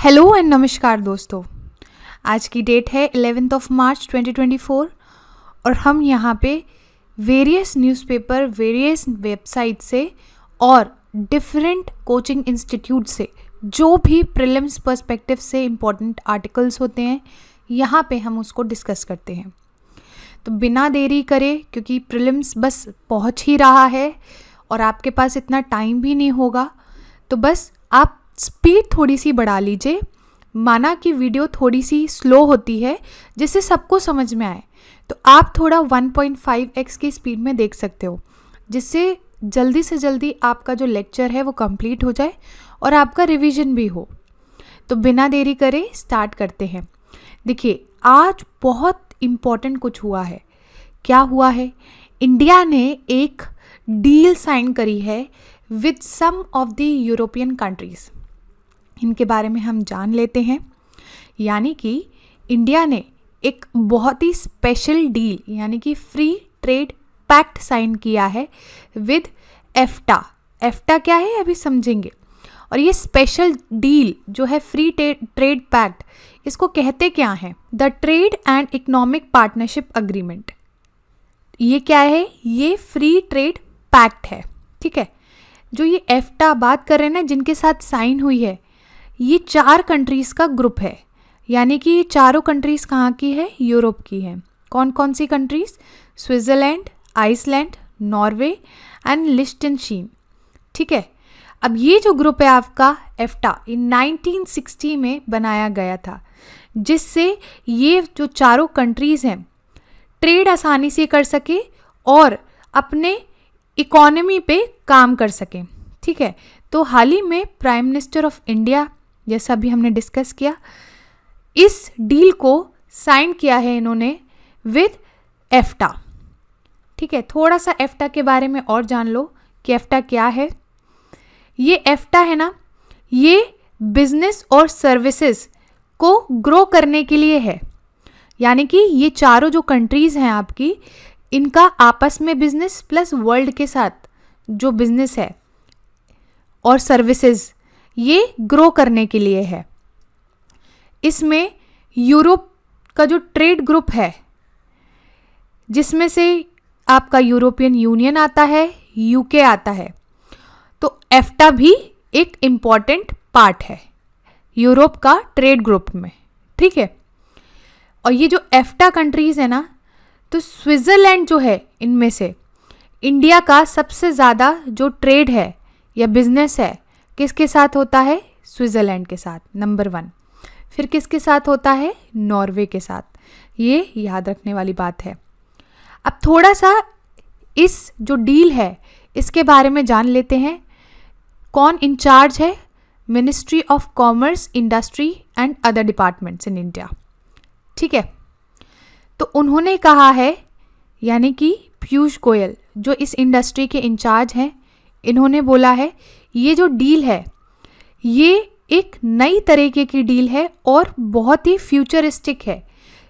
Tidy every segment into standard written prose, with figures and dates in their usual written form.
Hello and नमस्कार दोस्तों। आज की डेट है 11 मार्च 2024 और हम यहाँ पे वेरियस न्यूज़पेपर, वेरियस वेबसाइट से और डिफरेंट कोचिंग इंस्टीट्यूट से जो भी प्रीलिम्स पर्सपेक्टिव से इम्पॉर्टेंट आर्टिकल्स होते हैं, यहाँ पे हम उसको डिस्कस करते हैं। तो बिना देरी करे, क्योंकि प्रीलिम्स बस पहुँच ही रहा है और आपके पास इतना टाइम भी नहीं होगा, तो बस आप स्पीड थोड़ी सी बढ़ा लीजिए। माना कि वीडियो थोड़ी सी स्लो होती है जिससे सबको समझ में आए, तो आप थोड़ा 1.5x की स्पीड में देख सकते हो, जिससे जल्दी से जल्दी आपका जो लेक्चर है वो कंप्लीट हो जाए और आपका रिवीजन भी हो। तो बिना देरी करे स्टार्ट करते हैं। देखिए, आज बहुत इम्पॉर्टेंट कुछ हुआ है। क्या हुआ है? इंडिया ने एक डील साइन करी है with some of the European countries. इनके बारे में हम जान लेते हैं। यानी कि इंडिया ने एक बहुत ही स्पेशल डील यानी कि फ्री ट्रेड पैक्ट साइन किया है विद एफ्टा। एफ्टा क्या है अभी समझेंगे। और ये स्पेशल डील जो है फ्री ट्रेड पैक्ट, इसको कहते क्या है? The trade and economic partnership agreement. ये क्या है? ये फ्री ट्रेड पैक्ट है। ठीक है, जो ये एफ्टा बात कर रहे हैं ना, जिनके साथ साइन हुई है, ये 4 कंट्रीज़ का ग्रुप है। यानी कि ये चारों कंट्रीज़ कहाँ की है? यूरोप की है। कौन कौन सी countries? Switzerland, Iceland, Norway and Liechtenstein. ठीक है, अब ये जो ग्रुप है आपका एफ्टा, ये 1960 में बनाया गया था, जिससे ये जो चारों कंट्रीज़ हैं ट्रेड आसानी से कर सके और अपने इकोनॉमी पे काम कर सकें। ठीक है, तो हाल ही में प्राइम मिनिस्टर ऑफ इंडिया, जैसा भी हमने डिस्कस किया, इस डील को साइन किया है इन्होंने विद एफ्टा। ठीक है, थोड़ा सा एफ्टा के बारे में और जान लो कि एफ्टा क्या है। ये एफ्टा है ना, ये बिजनेस और सर्विसेज को ग्रो करने के लिए है। यानी कि ये चारों जो कंट्रीज़ हैं आपकी, इनका आपस में बिजनेस प्लस वर्ल्ड के साथ जो बिजनेस है और सर्विसेज, ये ग्रो करने के लिए है। इसमें यूरोप का जो ट्रेड ग्रुप है, जिसमें से आपका यूरोपियन यूनियन आता है, यूके आता है, तो एफ्टा भी एक इम्पॉर्टेंट पार्ट है यूरोप का ट्रेड ग्रुप में। ठीक है, और ये जो एफ्टा कंट्रीज़ है ना, तो स्विट्ज़रलैंड जो है, इनमें से इंडिया का सबसे ज़्यादा जो ट्रेड है या बिजनेस है, किसके साथ होता है? स्विट्ज़रलैंड के साथ, नंबर 1। फिर किसके साथ होता है? नॉर्वे के साथ। ये याद रखने वाली बात है। अब थोड़ा सा इस जो डील है इसके बारे में जान लेते हैं। कौन इंचार्ज है? Ministry of commerce, industry and other departments in India. ठीक है, तो उन्होंने कहा है, यानी कि पीयूष गोयल जो इस इंडस्ट्री के इंचार्ज हैं, इन्होंने बोला है ये जो डील है ये एक नई तरीके की डील है और बहुत ही फ्यूचरिस्टिक है।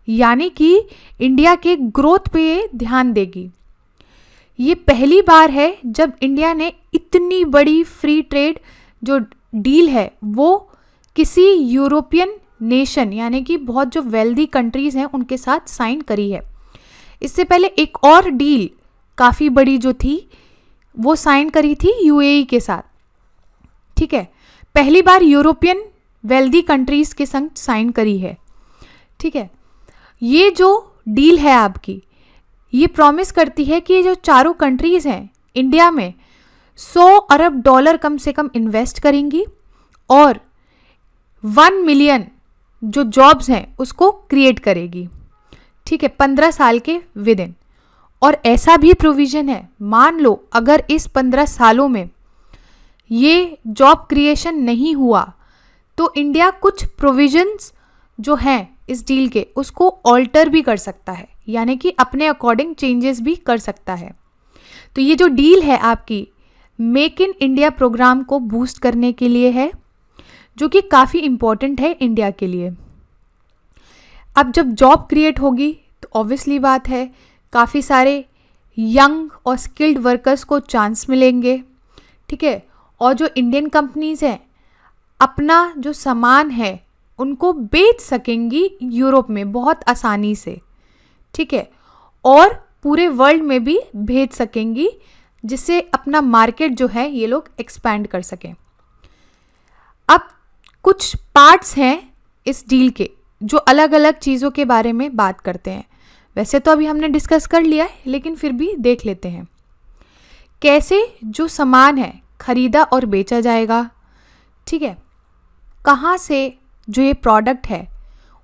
यानी कि इंडिया के ग्रोथ पे ये ध्यान देगी। ये पहली बार है जब इंडिया ने इतनी बड़ी फ्री ट्रेड जो डील है वो किसी यूरोपियन नेशन, यानी कि बहुत जो वेल्दी कंट्रीज़ हैं, उनके साथ साइन करी है। इससे पहले एक और डील काफ़ी बड़ी जो थी वो साइन करी थी यूएई के साथ। ठीक है, पहली बार यूरोपियन वेल्दी कंट्रीज़ के संग साइन करी है। ठीक है, ये जो डील है आपकी, ये प्रॉमिस करती है कि ये जो चारों कंट्रीज़ हैं इंडिया में 100 अरब डॉलर कम से कम इन्वेस्ट करेंगी और 1 मिलियन जो जॉब्स हैं उसको क्रिएट करेगी। ठीक है, 15 साल के विद इन। और ऐसा भी प्रोविज़न है, मान लो अगर इस 15 सालों में ये जॉब क्रिएशन नहीं हुआ तो इंडिया कुछ प्रोविजंस जो हैं इस डील के उसको ऑल्टर भी कर सकता है, यानी कि अपने अकॉर्डिंग चेंजेस भी कर सकता है। तो ये जो डील है आपकी मेक इन इंडिया प्रोग्राम को बूस्ट करने के लिए है, जो कि काफ़ी इम्पॉर्टेंट है इंडिया के लिए। अब जब जॉब क्रिएट होगी तो ऑब्वियसली बात है काफ़ी सारे यंग और स्किल्ड वर्कर्स को चांस मिलेंगे। ठीक है, और जो इंडियन कंपनीज़ हैं अपना जो सामान है उनको बेच सकेंगी यूरोप में बहुत आसानी से, ठीक है, और पूरे वर्ल्ड में भी भेज सकेंगी, जिससे अपना मार्केट जो है ये लोग एक्सपैंड कर सकें। अब कुछ पार्ट्स हैं इस डील के जो अलग अलग चीज़ों के बारे में बात करते हैं। वैसे तो अभी हमने डिस्कस कर लिया है, लेकिन फिर भी देख लेते हैं कैसे जो सामान है खरीदा और बेचा जाएगा, ठीक है, कहाँ से जो ये प्रोडक्ट है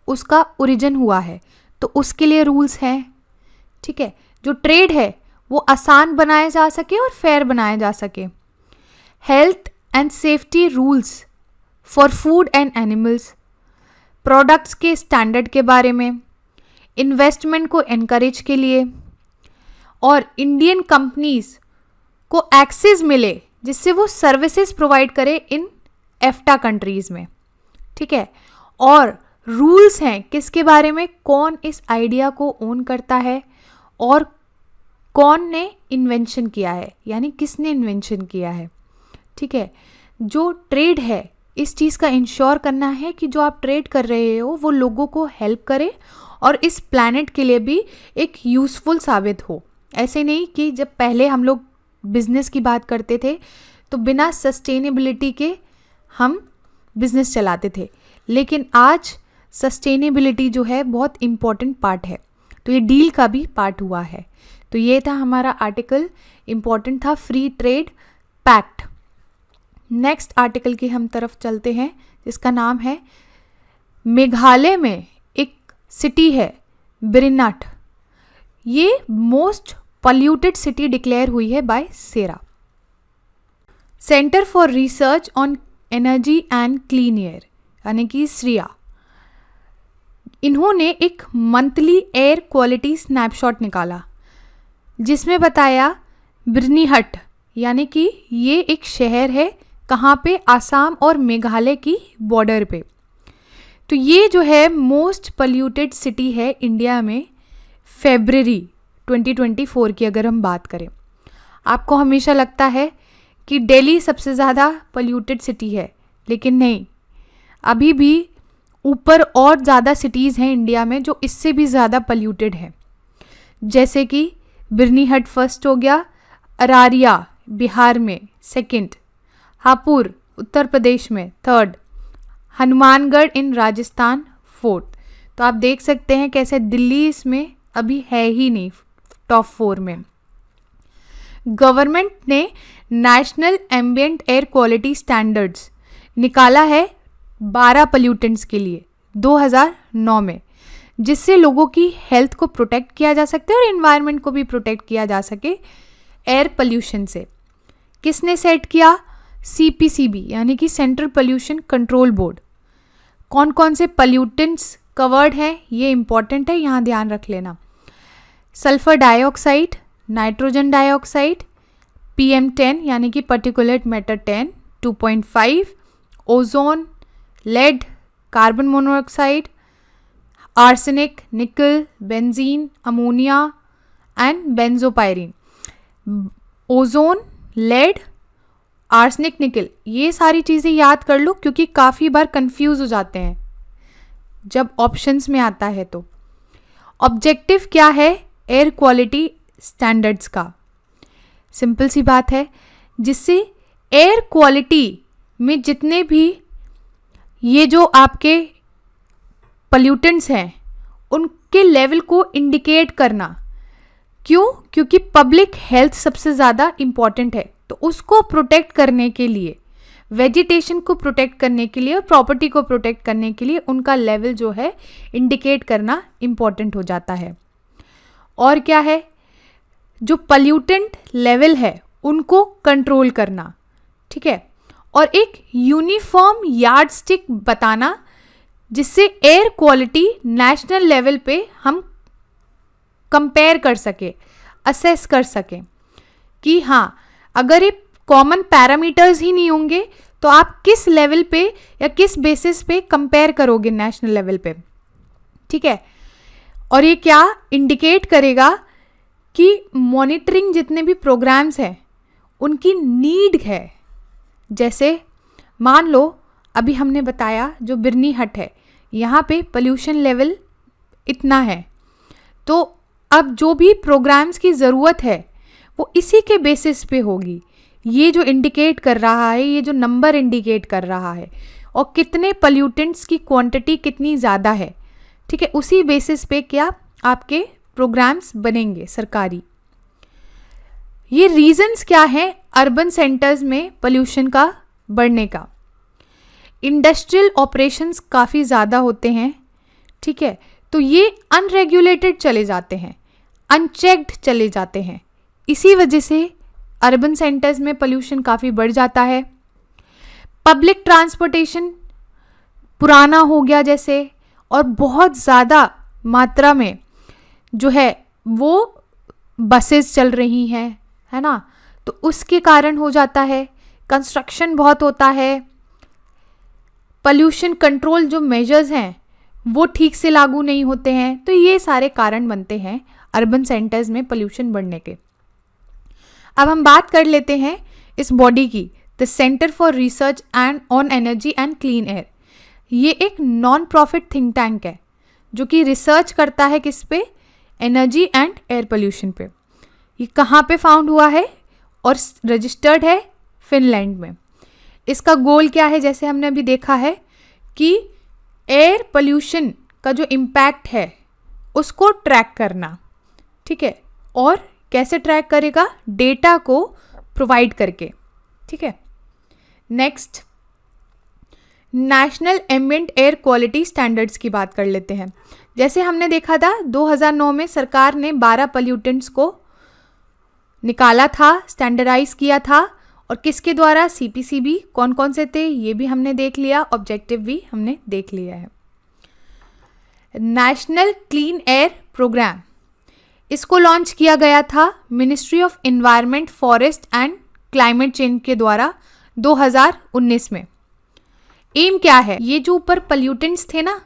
उसका ओरिजिन हुआ है, तो उसके लिए रूल्स हैं, ठीक है, जो ट्रेड है वो आसान बनाया जा सके और फेयर बनाया जा सके, health and safety rules for food and animals, products के स्टैंडर्ड के बारे में, इन्वेस्टमेंट को एनकरेज के लिए, और इंडियन कंपनीज को एक्सेस मिले जिससे वो सर्विसेज प्रोवाइड करे इन एफ्टा कंट्रीज़ में, ठीक है, और रूल्स हैं किसके बारे में, कौन इस आइडिया को ओन करता है और कौन ने इन्वेंशन किया है, यानी किसने इन्वेंशन किया है, ठीक है। जो ट्रेड है इस चीज़ का इंश्योर करना है कि जो आप ट्रेड कर रहे हो वो लोगों को हेल्प करे और इस प्लैनेट के लिए भी एक यूज़फुल साबित हो। ऐसे नहीं कि जब पहले हम लोग बिज़नेस की बात करते थे तो बिना सस्टेनेबिलिटी के हम बिज़नेस चलाते थे, लेकिन आज सस्टेनेबिलिटी जो है बहुत इम्पॉर्टेंट पार्ट है, तो ये डील का भी पार्ट हुआ है। तो ये था हमारा आर्टिकल, इम्पॉर्टेंट था, free trade pact. Next article की हम तरफ चलते हैं जिसका नाम है मेघालय में एक सिटी है बिरनाट, ये मोस्ट पॉल्यूटेड सिटी डिक्लेयर हुई है by CERA, centre for research on energy and clean air, यानी कि श्रिया। इन्होंने एक मंथली एयर क्वालिटी स्नैपशॉट निकाला जिसमें बताया बिरनीहट, यानी कि ये एक शहर है कहाँ पे, आसाम और मेघालय की बॉर्डर पे। तो ये जो है मोस्ट पॉल्यूटेड सिटी है इंडिया में फरवरी 2024 की अगर हम बात करें। आपको हमेशा लगता है कि दिल्ली सबसे ज़्यादा पॉल्यूटेड सिटी है, लेकिन नहीं, अभी भी ऊपर और ज़्यादा सिटीज़ हैं इंडिया में जो इससे भी ज़्यादा पॉल्यूटेड है, जैसे कि बिरनीहट फर्स्ट हो गया, अरारिया बिहार में सेकंड, हापुड़ उत्तर प्रदेश में थर्ड, हनुमानगढ़ इन राजस्थान फोर्थ। तो आप देख सकते हैं कैसे दिल्ली इसमें अभी है ही नहीं टॉप 4 में। गवर्नमेंट ने national ambient air quality standards निकाला है 12 पोल्यूटेंट्स के लिए 2009 में, जिससे लोगों की हेल्थ को प्रोटेक्ट किया जा सकता है और एनवायरनमेंट को भी प्रोटेक्ट किया जा सके एयर पोल्यूशन से। किसने सेट किया? CPCB, यानी कि सेंट्रल पोल्यूशन कंट्रोल बोर्ड। कौन कौन से पोल्यूटेंट्स कवर्ड हैं ये इंपॉर्टेंट है, यहाँ ध्यान रख लेना। Sulphur dioxide, nitrogen dioxide, PM10 यानी कि particulate matter 10, 2.5, ozone, lead, carbon monoxide, arsenic, nickel, benzene, ammonia and benzopyrene. Ozone, lead, arsenic, nickel, ये सारी चीज़ें याद कर लो क्योंकि काफ़ी बार कंफ्यूज हो जाते हैं जब ऑप्शंस में आता है। तो ऑब्जेक्टिव क्या है एयर क्वालिटी स्टैंडर्ड्स का? सिंपल सी बात है, जिससे एयर क्वालिटी में जितने भी ये जो आपके पोल्यूटेंट्स हैं उनके लेवल को इंडिकेट करना। क्यों? क्योंकि पब्लिक हेल्थ सबसे ज़्यादा इम्पॉर्टेंट है, तो उसको प्रोटेक्ट करने के लिए, वेजिटेशन को प्रोटेक्ट करने के लिए और प्रॉपर्टी को प्रोटेक्ट करने के लिए उनका लेवल जो है इंडिकेट करना इम्पॉर्टेंट हो जाता है। और क्या है? जो पोल्यूटेंट लेवल है उनको कंट्रोल करना, ठीक है, और एक यूनिफॉर्म यार्डस्टिक बताना जिससे एयर क्वालिटी नेशनल लेवल पे हम कंपेयर कर सके, असेस कर सकें कि हाँ, अगर ये कॉमन पैरामीटर्स ही नहीं होंगे तो आप किस लेवल पे या किस बेसिस पे कंपेयर करोगे नेशनल लेवल पे, ठीक है। और ये क्या इंडिकेट करेगा कि मॉनिटरिंग जितने भी प्रोग्राम्स हैं उनकी नीड है। जैसे मान लो अभी हमने बताया जो बिरनी हट है यहाँ पे पोल्यूशन लेवल इतना है, तो अब जो भी प्रोग्राम्स की ज़रूरत है वो इसी के बेसिस पे होगी। ये जो इंडिकेट कर रहा है, ये जो नंबर इंडिकेट कर रहा है और कितने पोल्यूटेंट्स की क्वांटिटी कितनी ज़्यादा है, ठीक है, उसी बेसिस पे क्या आपके प्रोग्राम्स बनेंगे सरकारी। ये रीजंस क्या है अर्बन सेंटर्स में पोल्यूशन का बढ़ने का? इंडस्ट्रियल ऑपरेशंस काफ़ी ज़्यादा होते हैं, ठीक है, तो ये अनरेगुलेटेड चले जाते हैं, अनचेक्ड चले जाते हैं, इसी वजह से अर्बन सेंटर्स में पोल्यूशन काफ़ी बढ़ जाता है। पब्लिक ट्रांसपोर्टेशन पुराना हो गया जैसे, और बहुत ज़्यादा मात्रा में जो है वो बसेस चल रही हैं, है ना, तो उसके कारण हो जाता है। कंस्ट्रक्शन बहुत होता है, पोल्यूशन कंट्रोल जो मेजर्स हैं वो ठीक से लागू नहीं होते हैं, तो ये सारे कारण बनते हैं अर्बन सेंटर्स में पोल्यूशन बढ़ने के। अब हम बात कर लेते हैं इस बॉडी की, the centre for research and on energy and clean air. ये एक नॉन प्रॉफिट थिंक टैंक है जो कि रिसर्च करता है किस पे? एनर्जी एंड एयर पोल्यूशन पे। ये कहाँ पे फाउंड हुआ है और रजिस्टर्ड है? फिनलैंड में। इसका गोल क्या है? जैसे हमने अभी देखा है कि एयर पोल्यूशन का जो इम्पैक्ट है उसको ट्रैक करना, ठीक है, और कैसे ट्रैक करेगा? डेटा को प्रोवाइड करके, ठीक है। Next, national ambient air quality standards की बात कर लेते हैं। जैसे हमने देखा था 2009 में सरकार ने 12 पोल्यूटेंट्स को निकाला था, स्टैंडर्डाइज किया था, और किसके द्वारा? सीपीसीबी। कौन कौन से थे ये भी हमने देख लिया, ऑब्जेक्टिव भी हमने देख लिया है। नेशनल क्लीन एयर प्रोग्राम, इसको लॉन्च किया गया था ministry of environment, forest and climate change के द्वारा 2019 में। एम क्या है? ये जो ऊपर पोल्यूटेंट्स थे ना,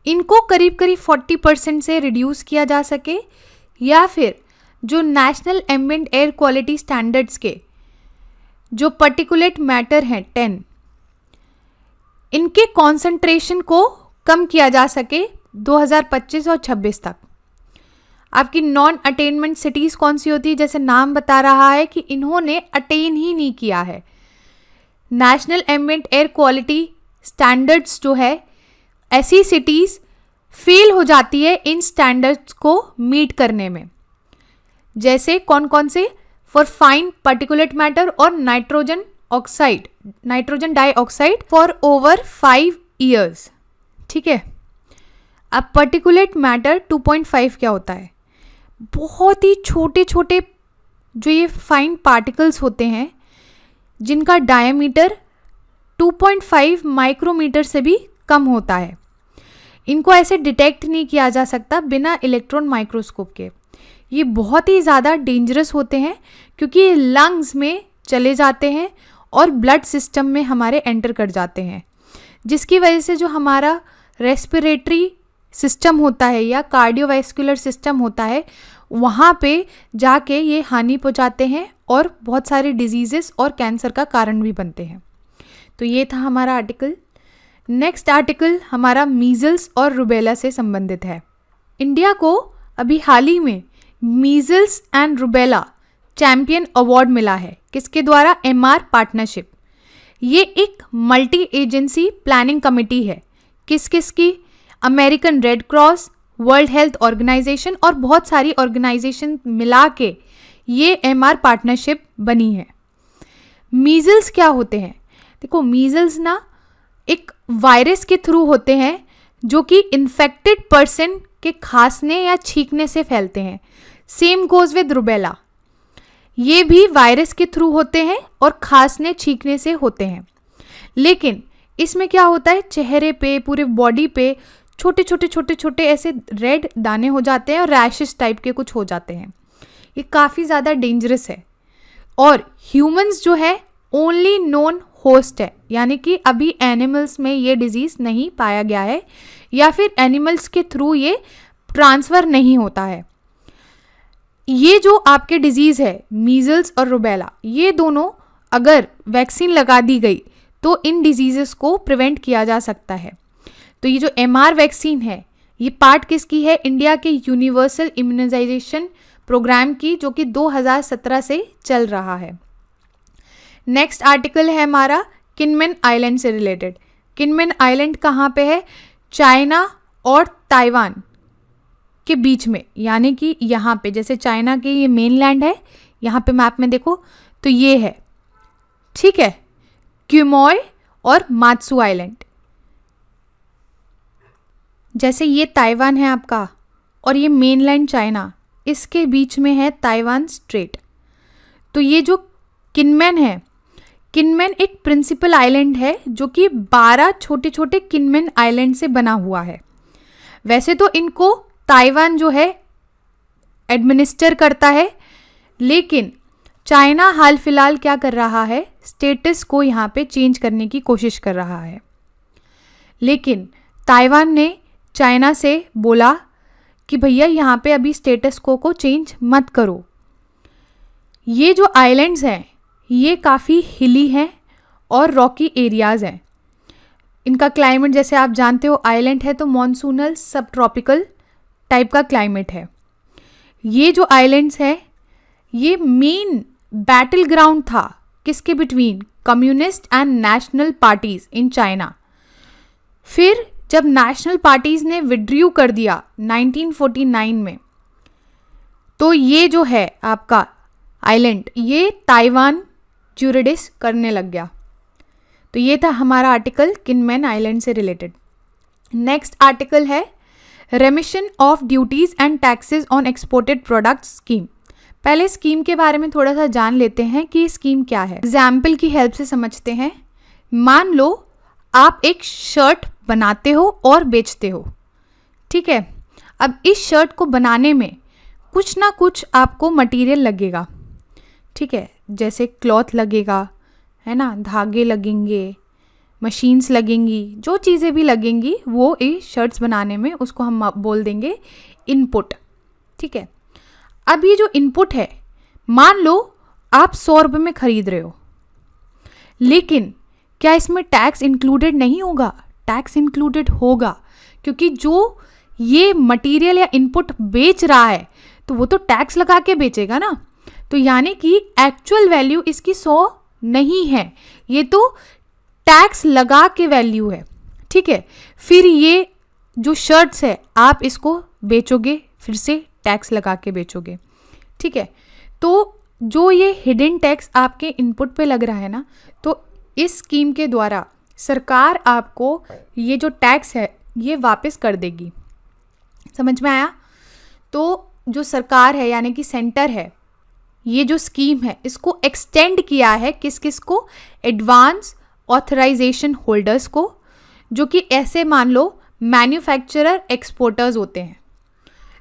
इनको करीब करीब 40% से रिड्यूस किया जा सके, या फिर जो national ambient air quality standards के जो पर्टिकुलेट मैटर हैं 10, इनके कॉन्सेंट्रेशन को कम किया जा सके 2025 और 26 तक। आपकी नॉन अटेनमेंट सिटीज़ कौन सी होती है? जैसे नाम बता रहा है कि इन्होंने अटेन ही नहीं किया है national ambient air quality standards, जो है ऐसी सिटीज़ फेल हो जाती है इन स्टैंडर्ड्स को मीट करने में। जैसे कौन कौन से? फॉर फाइन पार्टिकुलेट मैटर और nitrogen oxide, nitrogen dioxide for over 5 years, ठीक है। अब पार्टिकुलेट मैटर 2.5 क्या होता है? बहुत ही छोटे छोटे जो ये फाइन पार्टिकल्स होते हैं जिनका डायमीटर 2.5 माइक्रोमीटर से भी कम होता है। इनको ऐसे डिटेक्ट नहीं किया जा सकता बिना इलेक्ट्रॉन माइक्रोस्कोप के। ये बहुत ही ज़्यादा डेंजरस होते हैं क्योंकि ये लंग्स में चले जाते हैं और ब्लड सिस्टम में हमारे एंटर कर जाते हैं, जिसकी वजह से जो हमारा रेस्पिरेटरी सिस्टम होता है या कार्डियोवैस्कुलर सिस्टम होता है वहाँ पे जाके ये हानि पहुँचाते हैं और बहुत सारे डिजीज़ेस और कैंसर का कारण भी बनते हैं। तो ये था हमारा आर्टिकल। नेक्स्ट आर्टिकल हमारा मीज़ल्स और रूबेला से संबंधित है। इंडिया को अभी हाल ही में measles and rubella champion award मिला है। किसके द्वारा? MR partnership. ये एक मल्टी एजेंसी प्लानिंग कमेटी है। किस किस की? American Red Cross, World Health Organisation और बहुत सारी ऑर्गेनाइजेशन मिला के ये MR पार्टनरशिप बनी है। मीज़ल्स क्या होते हैं? देखो, मीज़ल्स ना एक वायरस के थ्रू होते हैं जो कि इन्फेक्टेड पर्सन के खांसने या छींकने से फैलते हैं। सेम गोज विद रूबेला, ये भी वायरस के थ्रू होते हैं और खांसने छींकने से होते हैं। लेकिन इसमें क्या होता है? चेहरे पे, पूरे बॉडी पे छोटे छोटे छोटे छोटे ऐसे रेड दाने हो जाते हैं और रैशेस टाइप के कुछ हो जाते हैं। ये काफ़ी ज़्यादा डेंजरस है और ह्यूमंस जो है ओनली नोन होस्ट है, यानी कि अभी एनिमल्स में ये डिजीज़ नहीं पाया गया है या फिर एनिमल्स के थ्रू ये ट्रांसफ़र नहीं होता है। ये जो आपके डिजीज़ है मीज़ल्स और रूबेला, ये दोनों अगर वैक्सीन लगा दी गई तो इन डिजीजेस को प्रिवेंट किया जा सकता है। तो ये जो MR वैक्सीन है ये पार्ट किसकी है? इंडिया के यूनिवर्सल इम्यूनाइजेशन प्रोग्राम की, जो कि 2017 से चल रहा है। नेक्स्ट आर्टिकल है हमारा किनमेन आइलैंड से रिलेटेड। किनमेन आइलैंड कहाँ पे है? चाइना और ताइवान के बीच में, यानी कि यहाँ पे जैसे चाइना के ये मेनलैंड है, यहाँ पे मैप में देखो तो ये है, ठीक है, क्यूमॉय और मात्सू आइलैंड। जैसे ये ताइवान है आपका और ये मेनलैंड चाइना, इसके बीच में है ताइवान स्ट्रेट। तो ये जो किनमेन है, किनमेन एक प्रिंसिपल आइलैंड है जो कि 12 छोटे छोटे किनमेन आइलैंड से बना हुआ है। वैसे तो इनको ताइवान जो है एडमिनिस्टर करता है, लेकिन चाइना हाल फिलहाल क्या कर रहा है? स्टेटस को यहाँ पे चेंज करने की कोशिश कर रहा है। लेकिन ताइवान ने चाइना से बोला कि भैया यहाँ पे अभी स्टेटस को चेंज मत करो। ये जो आइलैंड्स हैं ये काफ़ी हिली हैं और रॉकी एरियाज़ हैं। इनका क्लाइमेट जैसे आप जानते हो, आइलैंड है तो मॉनसूनल सब ट्रॉपिकल टाइप का क्लाइमेट है। ये जो आइलैंड्स हैं ये मेन बैटल ग्राउंड था किसके between? Communist and national parties in China. फिर जब नेशनल पार्टीज ने विड्रू कर दिया 1949 में, तो ये जो है आपका आइलैंड ये ताइवान ज्यूरिडिस करने लग गया। तो ये था हमारा आर्टिकल किनमेन आइलैंड से रिलेटेड। नेक्स्ट आर्टिकल है रेमिशन of duties and taxes on exported products scheme. पहले स्कीम के बारे में थोड़ा सा जान लेते हैं कि स्कीम क्या है। एग्जाम्पल की हेल्प से समझते हैं। मान लो आप एक शर्ट बनाते हो और बेचते हो, ठीक है। अब इस शर्ट को बनाने में कुछ ना कुछ आपको मटेरियल लगेगा, ठीक है, जैसे क्लॉथ लगेगा, है ना, धागे लगेंगे, मशीन्स लगेंगी, जो चीज़ें भी लगेंगी वो इस शर्ट्स बनाने में, उसको हम बोल देंगे इनपुट, ठीक है। अब ये जो इनपुट है, मान लो आप 100 रुपये में खरीद रहे हो, लेकिन क्या इसमें टैक्स इंक्लूडेड नहीं होगा? टैक्स इंक्लूडेड होगा, क्योंकि जो ये मटेरियल या इनपुट बेच रहा है तो वो तो टैक्स लगा के बेचेगा ना। तो यानी कि एक्चुअल वैल्यू इसकी 100 नहीं है, ये तो टैक्स लगा के वैल्यू है, ठीक है। फिर ये जो शर्ट्स है आप इसको बेचोगे, फिर से टैक्स लगा के बेचोगे, ठीक है। तो जो ये हिडन टैक्स आपके इनपुट पे लग रहा है ना, तो इस स्कीम के द्वारा सरकार आपको ये जो टैक्स है ये वापस कर देगी। समझ में आया? तो जो सरकार है यानी कि सेंटर है, ये जो स्कीम है इसको एक्सटेंड किया है किस किस को? एडवांस ऑथराइजेशन होल्डर्स को, जो कि ऐसे मान लो मैन्युफैक्चरर एक्सपोर्टर्स होते हैं।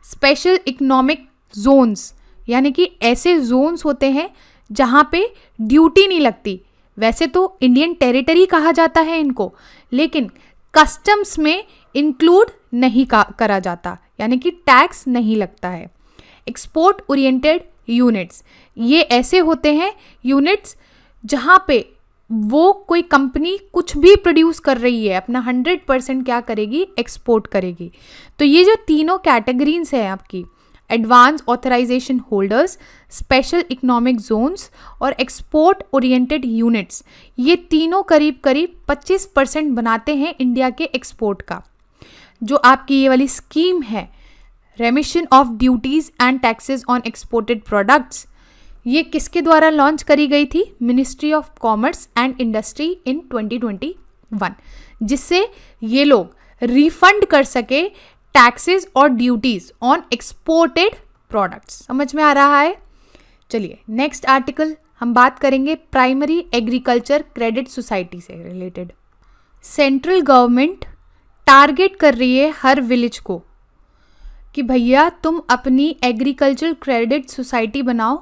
स्पेशल इकोनॉमिक जोन्स, यानी कि ऐसे जोन्स होते हैं जहाँ पे ड्यूटी नहीं लगती। वैसे तो इंडियन टेरिटरी कहा जाता है इनको, लेकिन कस्टम्स में इंक्लूड नहीं करा जाता, यानी कि टैक्स नहीं लगता है। एक्सपोर्ट ओरिएंटेड यूनिट्स, ये ऐसे होते हैं यूनिट्स जहाँ पे वो कोई कंपनी कुछ भी प्रोड्यूस कर रही है, अपना 100% क्या करेगी? एक्सपोर्ट करेगी। तो ये जो तीनों कैटेगरीज हैं आपकी, advance authorisation holders, special economic zones और एक्सपोर्ट ओरिएंटेड यूनिट्स, ये तीनों करीब करीब 25% बनाते हैं इंडिया के एक्सपोर्ट का। जो आपकी ये वाली स्कीम है रेमिशन of duties and taxes on exported products, ये किसके द्वारा लॉन्च करी गई थी? Ministry of commerce and industry in 2021, जिससे ये लोग रिफंड कर सके टैक्सेस और ड्यूटीज ऑन एक्सपोर्टेड प्रोडक्ट्स। समझ में आ रहा है? चलिए नेक्स्ट आर्टिकल हम बात करेंगे प्राइमरी एग्रीकल्चर क्रेडिट सोसाइटी से रिलेटेड। सेंट्रल गवर्नमेंट टारगेट कर रही है हर विलेज को कि भैया तुम अपनी एग्रीकल्चर क्रेडिट सोसाइटी बनाओ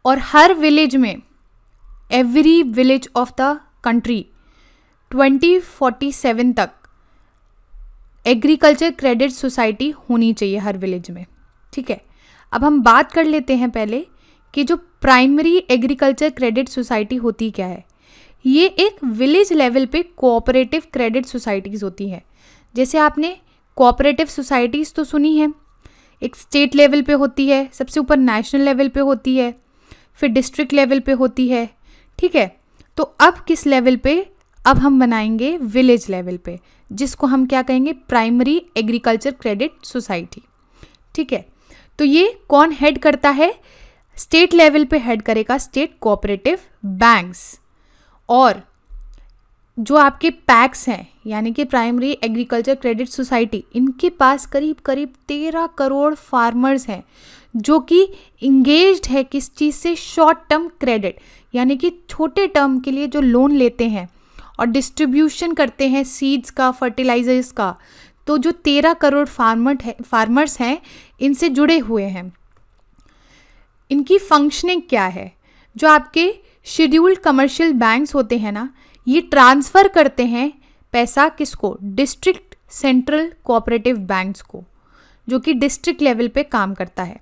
और हर विलेज में, every village of the country 2047 तक एग्रीकल्चर क्रेडिट सोसाइटी होनी चाहिए हर विलेज में, ठीक है। अब हम बात कर लेते हैं पहले कि जो प्राइमरी एग्रीकल्चर क्रेडिट सोसाइटी होती क्या है। ये एक विलेज लेवल पे कोऑपरेटिव क्रेडिट सोसाइटीज़ होती हैं। जैसे आपने कोऑपरेटिव सोसाइटीज़ तो सुनी है, एक स्टेट लेवल पे होती है, सबसे ऊपर नेशनल लेवल पे होती है, फिर डिस्ट्रिक्ट लेवल पे होती है, ठीक है। तो अब किस लेवल पे, अब हम बनाएंगे विलेज लेवल पे, जिसको हम क्या कहेंगे, प्राइमरी एग्रीकल्चर क्रेडिट सोसाइटी, ठीक है। तो ये कौन हेड करता है, स्टेट लेवल पे हेड करेगा स्टेट कोऑपरेटिव बैंक्स, और जो आपके पैक्स हैं यानी कि प्राइमरी एग्रीकल्चर क्रेडिट सोसाइटी, इनके पास करीब करीब 13 करोड़ फार्मर्स हैं जो कि इंगेज्ड है किस चीज़ से, शॉर्ट टर्म क्रेडिट, यानी कि छोटे टर्म के लिए जो लोन लेते हैं और डिस्ट्रीब्यूशन करते हैं सीड्स का, फर्टिलाइजर्स का। तो जो 13 करोड़ फार्मर्स हैं इनसे जुड़े हुए हैं। इनकी फंक्शनिंग क्या है, जो आपके शेड्यूल्ड कमर्शियल बैंक्स होते हैं ना, ये ट्रांसफ़र करते हैं पैसा किसको, डिस्ट्रिक्ट सेंट्रल कोऑपरेटिव बैंक्स को, जो कि डिस्ट्रिक्ट लेवल पे काम करता है।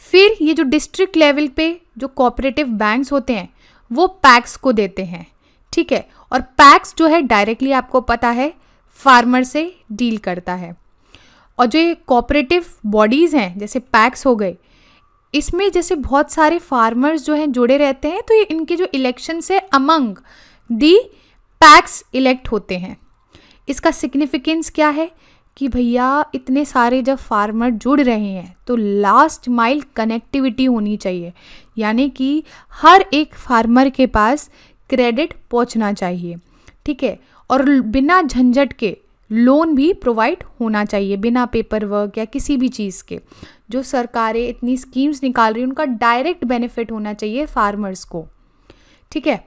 फिर ये जो डिस्ट्रिक्ट लेवल पे जो कोऑपरेटिव बैंक्स होते हैं वो पैक्स को देते हैं, ठीक है। और पैक्स जो है डायरेक्टली आपको पता है फार्मर से डील करता है। और जो ये कोऑपरेटिव बॉडीज़ हैं जैसे पैक्स हो गए, इसमें जैसे बहुत सारे फार्मर्स जो हैं जुड़े रहते हैं, तो ये इनके जो इलेक्शन से अमंग दी पैक्स इलेक्ट होते हैं। इसका सिग्निफिकेंस क्या है कि भैया इतने सारे जब फार्मर जुड़ रहे हैं तो लास्ट माइल कनेक्टिविटी होनी चाहिए, यानी कि हर एक फार्मर के पास क्रेडिट पहुंचना चाहिए, ठीक है। और बिना झंझट के लोन भी प्रोवाइड होना चाहिए, बिना पेपर वर्क या किसी भी चीज़ के। जो सरकारें इतनी स्कीम्स निकाल रही हैं उनका डायरेक्ट बेनिफिट होना चाहिए फार्मर्स को, ठीक है।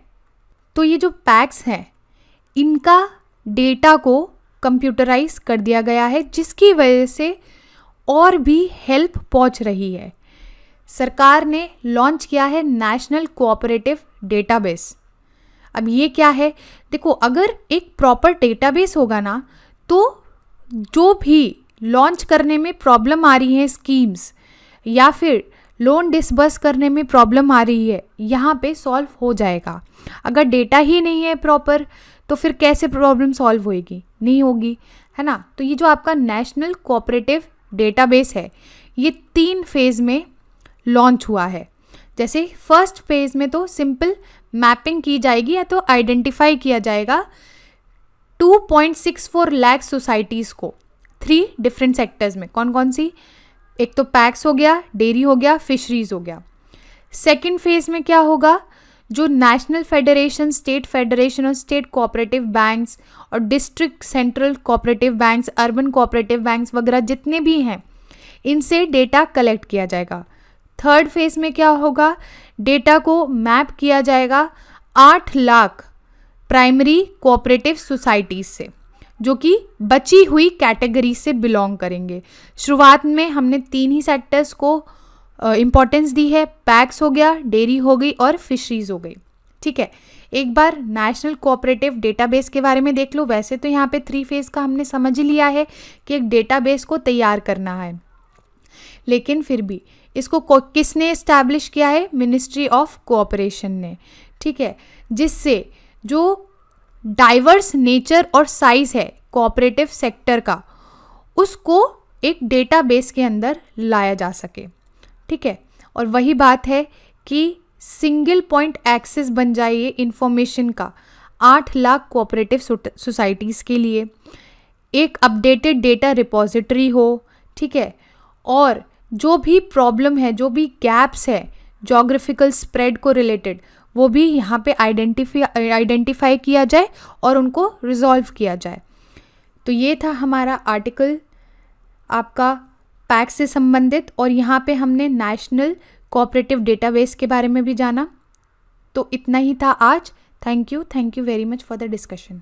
तो ये जो पैक्स हैं इनका डेटा को कंप्यूटराइज कर दिया गया है, जिसकी वजह से और भी हेल्प पहुंच रही है। सरकार ने लॉन्च किया है नेशनल कोऑपरेटिव डेटाबेस। अब ये क्या है, देखो अगर एक प्रॉपर डेटाबेस होगा ना, तो जो भी लॉन्च करने में प्रॉब्लम आ रही है स्कीम्स, या फिर लोन डिसबर्स करने में प्रॉब्लम आ रही है, यहाँ पे सॉल्व हो जाएगा। अगर डेटा ही नहीं है प्रॉपर तो फिर कैसे प्रॉब्लम सॉल्व होएगी, नहीं होगी, है ना। तो ये जो आपका नेशनल कोऑपरेटिव डेटाबेस है ये 3 फेज़ में लॉन्च हुआ है। जैसे फर्स्ट फेज़ में तो सिंपल मैपिंग की जाएगी या तो आइडेंटिफाई किया जाएगा 2.64 लाख सोसाइटीज़ को 3 डिफरेंट सेक्टर्स में। कौन कौन सी, एक तो पैक्स हो गया, डेयरी हो गया, फिशरीज हो गया। सेकेंड फेज में क्या होगा, जो नेशनल फेडरेशन, स्टेट फेडरेशन और स्टेट कोऑपरेटिव बैंक्स और district central cooperative banks, urban cooperative banks वगैरह जितने भी हैं, इनसे डेटा कलेक्ट किया जाएगा। थर्ड फेज में क्या होगा, डेटा को मैप किया जाएगा 8 लाख प्राइमरी कोऑपरेटिव सोसाइटीज़ से, जो कि बची हुई कैटेगरी से बिलोंग करेंगे। शुरुआत में हमने 3 ही सेक्टर्स को इम्पोर्टेंस दी है, पैक्स हो गया, डेयरी हो गई और फिशरीज हो गई, ठीक है। एक बार नेशनल कोऑपरेटिव डेटाबेस के बारे में देख लो। वैसे तो यहाँ पे 3 फेज़ का हमने समझ ही लिया है कि एक डेटाबेस को तैयार करना है, लेकिन फिर भी इसको किसने इस्टेब्लिश किया है, मिनिस्ट्री ऑफ कोऑपरेशन ने, ठीक है। जिससे जो डाइवर्स नेचर और साइज है कोऑपरेटिव सेक्टर का, उसको एक डेटाबेस के अंदर लाया जा सके, ठीक है। और वही बात है कि सिंगल पॉइंट एक्सेस बन जाए ये इंफॉर्मेशन का 8 लाख कोऑपरेटिव सोसाइटीज़ के लिए, एक अपडेटेड डेटा रिपोजिटरी हो, ठीक है। और जो भी प्रॉब्लम है, जो भी गैप्स है जोग्राफिकल स्प्रेड को रिलेटेड, वो भी यहाँ पे आइडेंटिफाई किया जाए और उनको रिजॉल्व किया जाए। तो ये था हमारा आर्टिकल आपका पैक्स से संबंधित, और यहाँ पे हमने नेशनल कोऑपरेटिव डेटाबेस के बारे में भी जाना। तो इतना ही था आज। Thank you very much for the discussion.